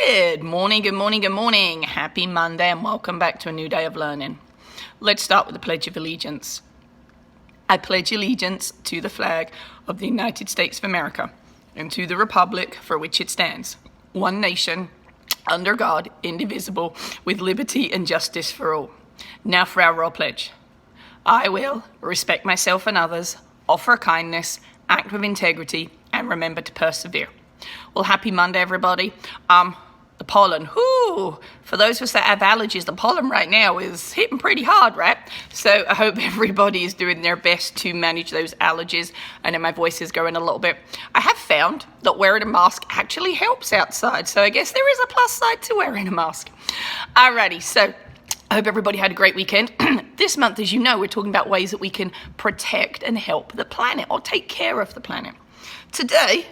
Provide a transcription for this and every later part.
Good morning, good morning, good morning. Happy Monday and welcome back to a new day of learning. Let's start with the Pledge of Allegiance. I pledge allegiance to the flag of the United States of America and to the republic for which it stands, one nation, under God, indivisible, with liberty and justice for all. Now for our royal pledge. I will respect myself and others, offer kindness, act with integrity, and remember to persevere. Well, happy Monday, everybody. The pollen, for those of us that have allergies, the pollen right now is hitting pretty hard, right? So I hope everybody is doing their best to manage those allergies. I know my voice is going a little bit. I have found that wearing a mask actually helps outside. So I guess there is a plus side to wearing a mask. Alrighty, so I hope everybody had a great weekend. This month, as you know, we're talking about ways that we can protect and help the planet or take care of the planet. Today,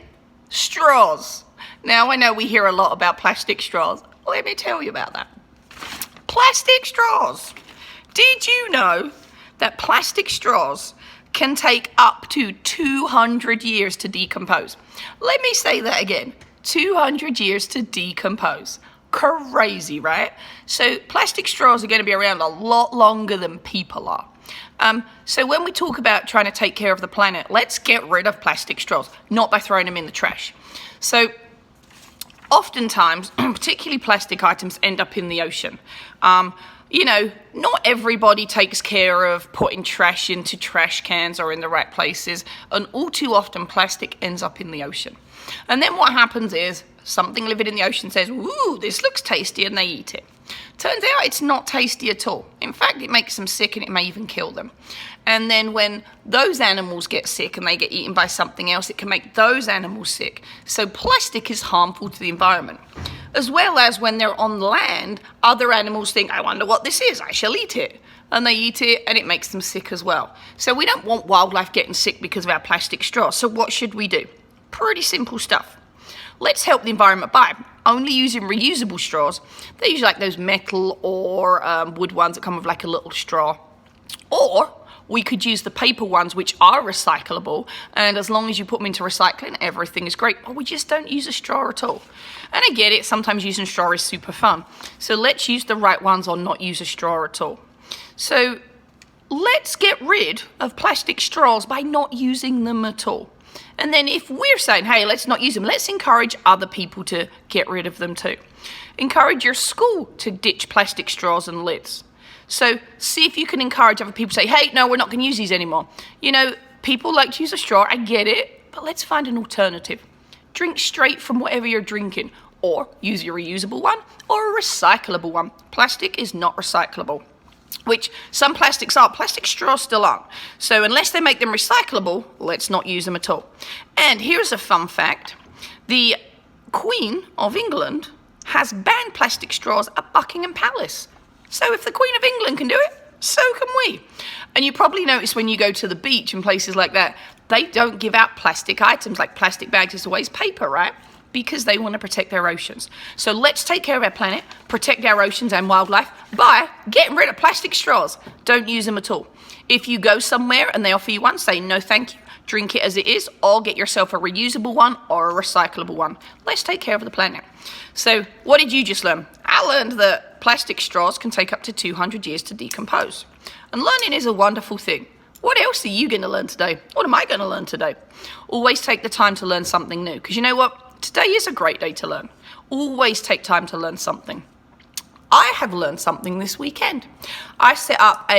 straws. Now, I know we hear a lot about plastic straws. Let me tell you about that. Plastic straws. Did you know that plastic straws can take up to 200 years to decompose? Let me say that again. 200 years to decompose. Crazy, right? So plastic straws are going to be around a lot longer than people are. So when we talk about trying to take care of the planet, let's get rid of plastic straws, not by throwing them in the trash. So oftentimes, particularly plastic items end up in the ocean. Not everybody takes care of putting trash into trash cans or in the right places, and all too often plastic ends up in the ocean. And then what happens is something living in the ocean says, "Ooh, this looks tasty," and they eat it. Turns out it's not tasty at all. In fact, it makes them sick and it may even kill them. And then when those animals get sick and they get eaten by something else, it can make those animals sick. So plastic is harmful to the environment. As well as when they're on land, other animals think, "I wonder what this is, I shall eat it." And they eat it and it makes them sick as well. So we don't want wildlife getting sick because of our plastic straws. So what should we do? Pretty simple stuff. Let's help the environment by only using reusable straws. They're usually like those metal or wood ones that come with like a little straw. Or we could use the paper ones, which are recyclable, and as long as you put them into recycling, everything is great. But we just don't use a straw at all. And I get it, sometimes using straw is super fun. So let's use the right ones or not use a straw at all. So let's get rid of plastic straws by not using them at all. And then if we're saying, hey, let's not use them, let's encourage other people to get rid of them too. Encourage your school to ditch plastic straws and lids. So see if you can encourage other people to say, hey, no, we're not going to use these anymore. People like to use a straw, I get it, but let's find an alternative. Drink straight from whatever you're drinking, or use your reusable one or a recyclable one. Plastic is not recyclable, which some plastics are. Plastic straws still aren't. So unless they make them recyclable, let's not use them at all. And here's a fun fact. The Queen of England has banned plastic straws at Buckingham Palace. So if the Queen of England can do it, so can we. And you probably notice when you go to the beach and places like that, they don't give out plastic items like plastic bags. It's always paper, right? Because they want to protect their oceans. So let's take care of our planet, protect our oceans and wildlife by getting rid of plastic straws. Don't use them at all. If you go somewhere and they offer you one, say no thank you, drink it as it is, or get yourself a reusable one or a recyclable one. Let's take care of the planet. So what did you just learn? I learned that plastic straws can take up to 200 years to decompose. And learning is a wonderful thing. What else are you going to learn today? What am I going to learn today? Always take the time to learn something new, because you know what? Today is a great day to learn. Always take time to learn something. I have learned something this weekend. I set up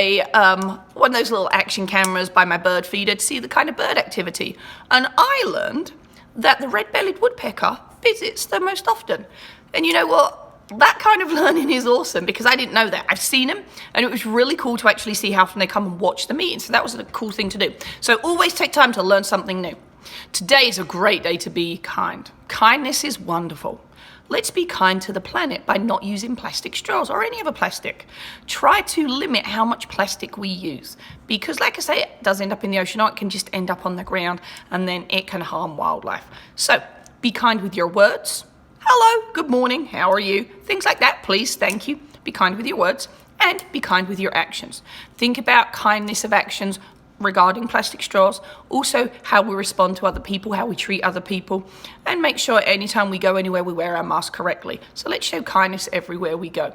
one of those little action cameras by my bird feeder to see the kind of bird activity. And I learned that the red-bellied woodpecker visits them most often. And you know what? That kind of learning is awesome because I didn't know that. I've seen them and it was really cool to actually see how often they come and watch the meeting. So that was a cool thing to do. So always take time to learn something new. Today is a great day to be kind. Kindness is wonderful. Let's be kind to the planet by not using plastic straws or any other plastic. Try to limit how much plastic we use because, like I say, it does end up in the ocean or it can just end up on the ground and then it can harm wildlife. So be kind with your words. Hello, good morning, how are you? Things like that, please, thank you. Be kind with your words and be kind with your actions. Think about kindness of actions regarding plastic straws, also how we respond to other people, how we treat other people, and make sure anytime we go anywhere we wear our mask correctly. So let's show kindness everywhere we go.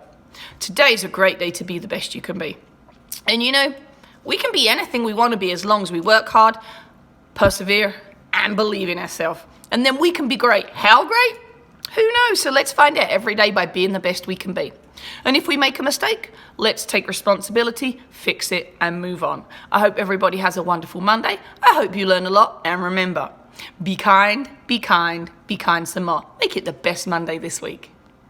Today is a great day to be the best you can be. And you know, we can be anything we want to be as long as we work hard, persevere, and believe in ourselves. And then we can be great. How great? Who knows? So let's find out every day by being the best we can be. And if we make a mistake, let's take responsibility, fix it, and move on. I hope everybody has a wonderful Monday. I hope you learn a lot. And remember, be kind, be kind, be kind some more. Make it the best Monday this week.